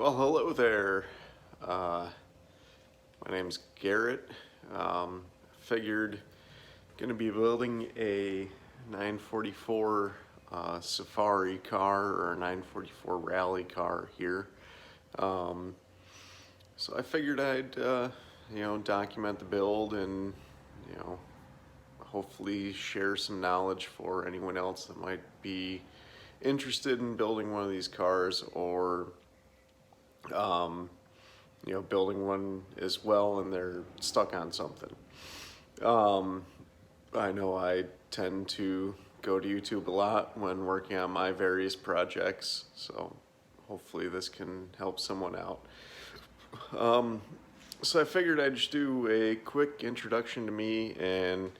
Well, hello there. My name's Garrett. Figured gonna be building a 944 Safari car or a 944 rally car here. So I figured I'd document the build and hopefully share some knowledge for anyone else that might be interested in building one of these cars, or building one as well and they're stuck on something. I know I tend to go to YouTube a lot when working on my various projects, so hopefully this can help someone out. So I figured I'd just do a quick introduction to me and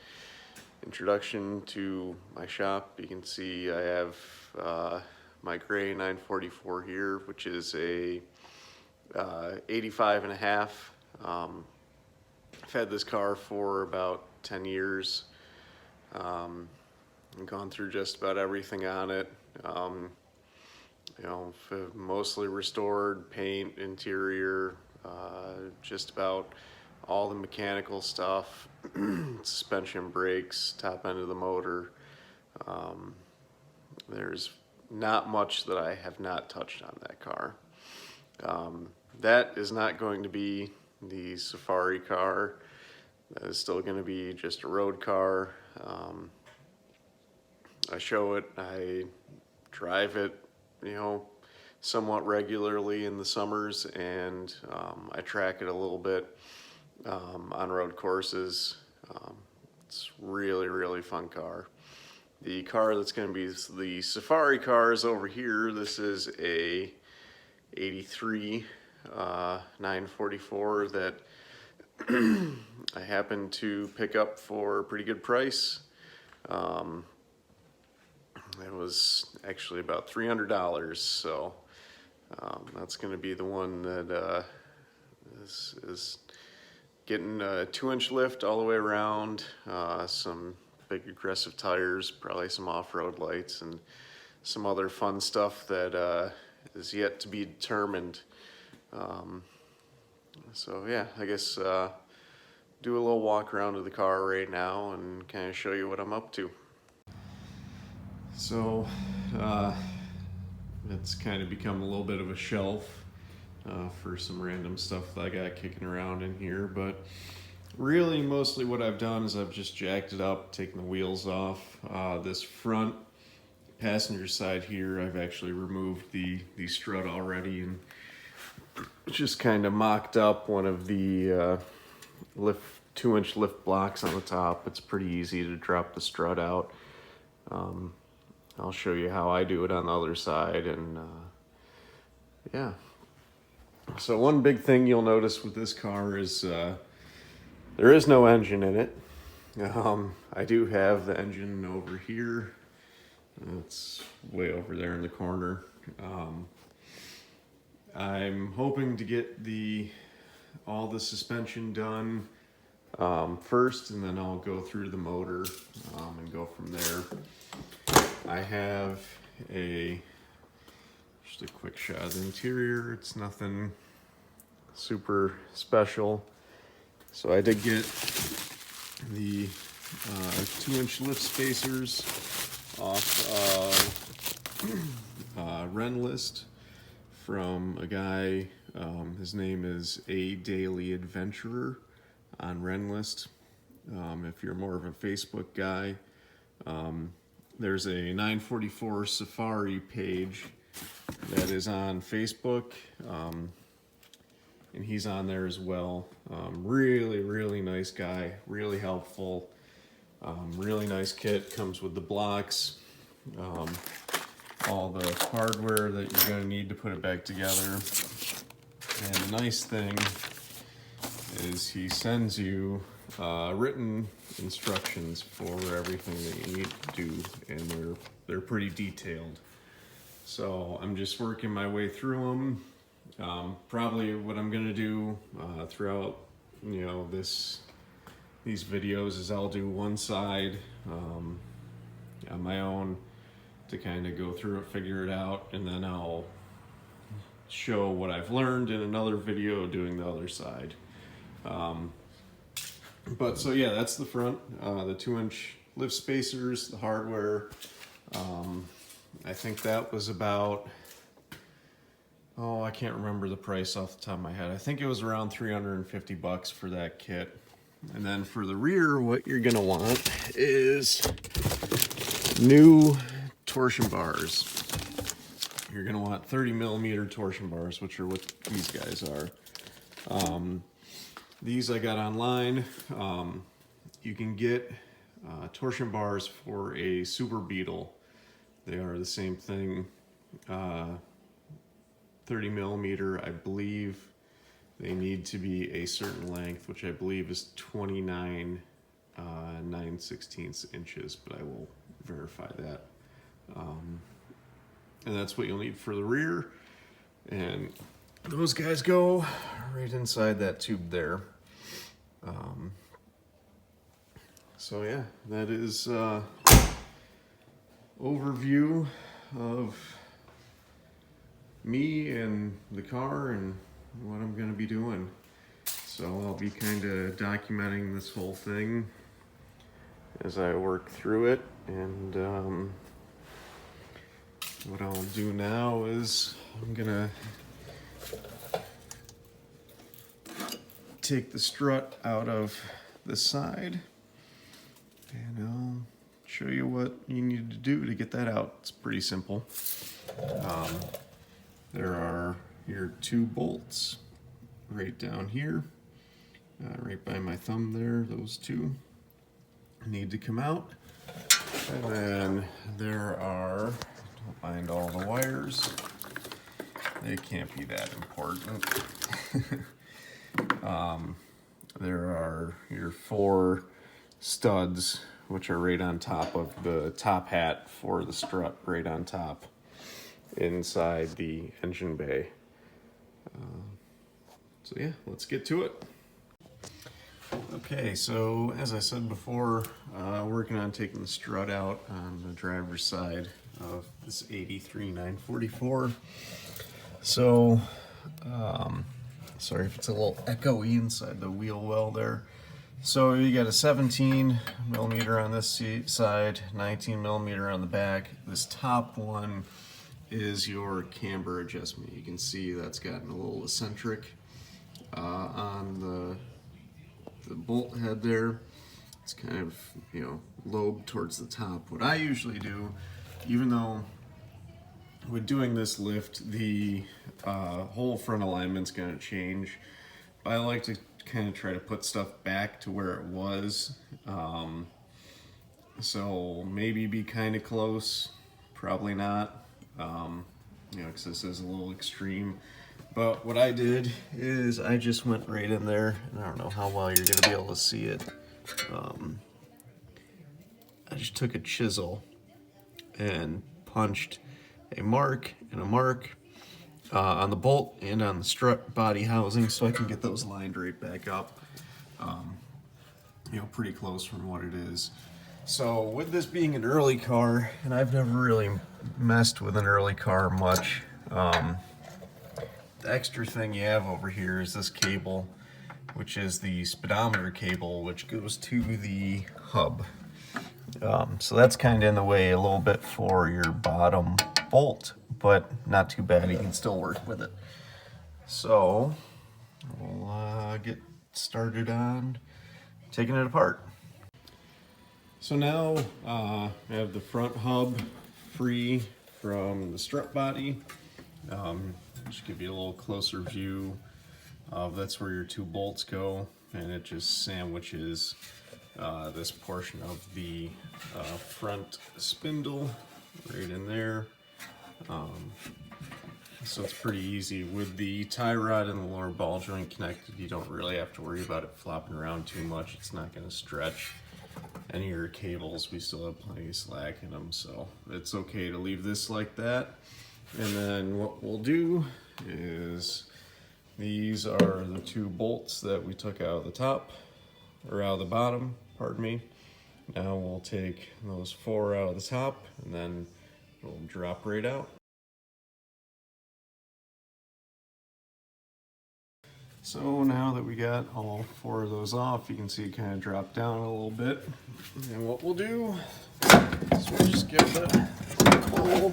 introduction to my shop. You can see I have my gray 944 here, which is a 85 and a half. I've had this car for about 10 years. I've gone through just about everything on it. Mostly restored, paint, interior, just about all the mechanical stuff, suspension, brakes, top end of the motor. There's not much that I have not touched on that car. That is not going to be the Safari car. That is still going to be just a road car. I show it, I drive it, somewhat regularly in the summers, and I track it a little bit on road courses. It's really, really fun car. The car that's going to be the Safari car is over here. This is a 83 944 that I happened to pick up for a pretty good price. It was actually about $300, so that's going to be the one that is getting a 2-inch lift all the way around, some big aggressive tires, probably some off-road lights, and some other fun stuff that is yet to be determined. So yeah, I guess do a little walk around of the car right now and kind of show you what I'm up to. So it's kind of become a little bit of a shelf for some random stuff that I got kicking around in here, but really mostly what I've done is I've just jacked it up, taken the wheels off. This front passenger side here, I've actually removed the strut already and just kind of mocked up one of the 2-inch lift blocks on the top. It's pretty easy to drop the strut out. I'll show you how I do it on the other side, and yeah. So one big thing you'll notice with this car is there is no engine in it. I do have the engine over here. It's way over there in the corner. I'm hoping to get all the suspension done first, and then I'll go through the motor and go from there. I have just a quick shot of the interior. It's nothing super special. So I did get the 2-inch lift spacers off Renlist from a guy. His name is A Daily Adventurer on Renlist. If you're more of a Facebook guy, there's a 944 Safari page that is on Facebook, and he's on there as well. Really, really nice guy, really helpful, really nice kit. Comes with the blocks, all the hardware that you're going to need to put it back together. And the nice thing is he sends you written instructions for everything that you need to do, and they're pretty detailed. So I'm just working my way through them. Probably what I'm gonna do throughout these videos is I'll do one side on my own to kind of go through it, figure it out, and then I'll show what I've learned in another video doing the other side. But so yeah, that's the front, the 2-inch lift spacers, the hardware. I think that was about, oh, I can't remember the price off the top of my head. I think it was around 350 bucks for that kit. And then for the rear, what you're gonna want is new torsion bars. You're gonna want 30 millimeter torsion bars, which are what these guys are. These I got online. You can get torsion bars for a Super Beetle. They are the same thing. 30 millimeter, I believe they need to be a certain length, which I believe is 29 9/16 inches, but I will verify that. And that's what you'll need for the rear. And those guys go right inside that tube there. So yeah, that is overview of me and the car and what I'm gonna be doing. So I'll be kind of documenting this whole thing as I work through it. And what I'll do now is I'm gonna take the strut out of the side and I'll show you what you need to do to get that out. It's pretty simple. There are your 2 bolts right down here, right by my thumb there. Those 2 need to come out. And then there are, don't mind all the wires, they can't be that important. There are your 4 studs, which are right on top of the top hat for the strut, right on top inside the engine bay. So yeah, let's get to it. Okay, so as I said before, working on taking the strut out on the driver's side of this 83 944. So, sorry if it's a little echoey inside the wheel well there. So you got a 17 millimeter on this side, 19 millimeter on the back. This top one is your camber adjustment. You can see that's gotten a little eccentric on the bolt head there. It's kind of, you know, lobed towards the top. What I usually do, even though with doing this lift, the whole front alignment's gonna change, but I like to kind of try to put stuff back to where it was. So maybe be kind of close, probably not, you know, because this is a little extreme. But what I did is I just went right in there, and I don't know how well you're gonna be able to see it. I just took a chisel and punched a mark and a mark on the bolt and on the strut body housing, so I can get those lined right back up, you know, pretty close from what it is. So with this being an early car, and I've never really messed with an early car much, the extra thing you have over here is this cable, which is the speedometer cable, which goes to the hub. So that's kind of in the way a little bit for your bottom bolt, but not too bad, you can still work with it. So we'll get started on taking it apart. So now I have the front hub free from the strut body. Just give you a little closer view of that's where your 2 bolts go, and it just sandwiches this portion of the front spindle right in there. So it's pretty easy. With the tie rod and the lower ball joint connected, you don't really have to worry about it flopping around too much. It's not going to stretch any of your cables. We still have plenty of slack in them, so it's okay to leave this like that. And then what we'll do is, these are the 2 bolts that we took out of the top, or out of the bottom, pardon me. Now we'll take those 4 out of the top, and then it'll drop right out. So now that we got all 4 of those off, you can see it kind of dropped down a little bit. And what we'll do is we'll just give it a pull,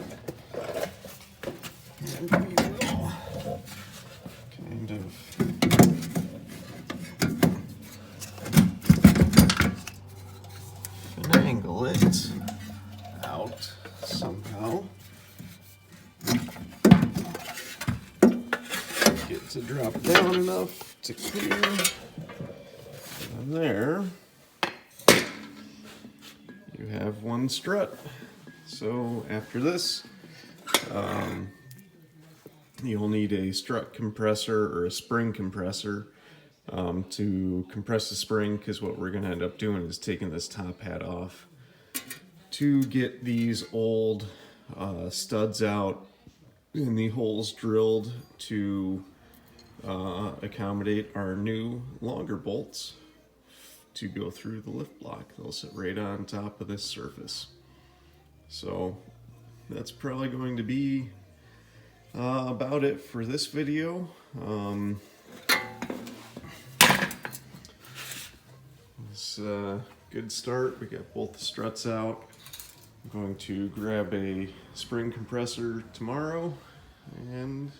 and we will kind of finagle it out somehow. Get to drop down enough to clear. And there you have one strut. So after this, you'll need a strut compressor or a spring compressor to compress the spring, because what we're going to end up doing is taking this top hat off to get these old studs out and the holes drilled to accommodate our new longer bolts to go through the lift block. They'll sit right on top of this surface. So that's probably going to be about it for this video. It's a good start. We got both the struts out. I'm going to grab a spring compressor tomorrow and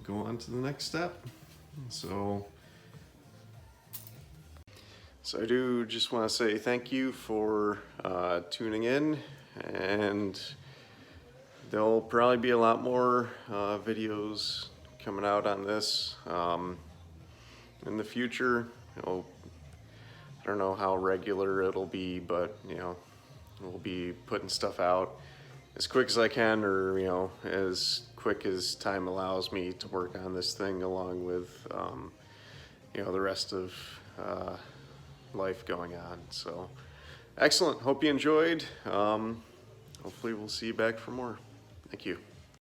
go on to the next step. So I do just want to say thank you for tuning in, and there'll probably be a lot more videos coming out on this in the future. I don't know how regular it'll be, but we'll be putting stuff out as quick as I can, or as quick as time allows me to work on this thing, along with the rest of life going on. So excellent. Hope you enjoyed. Hopefully we'll see you back for more. Thank you.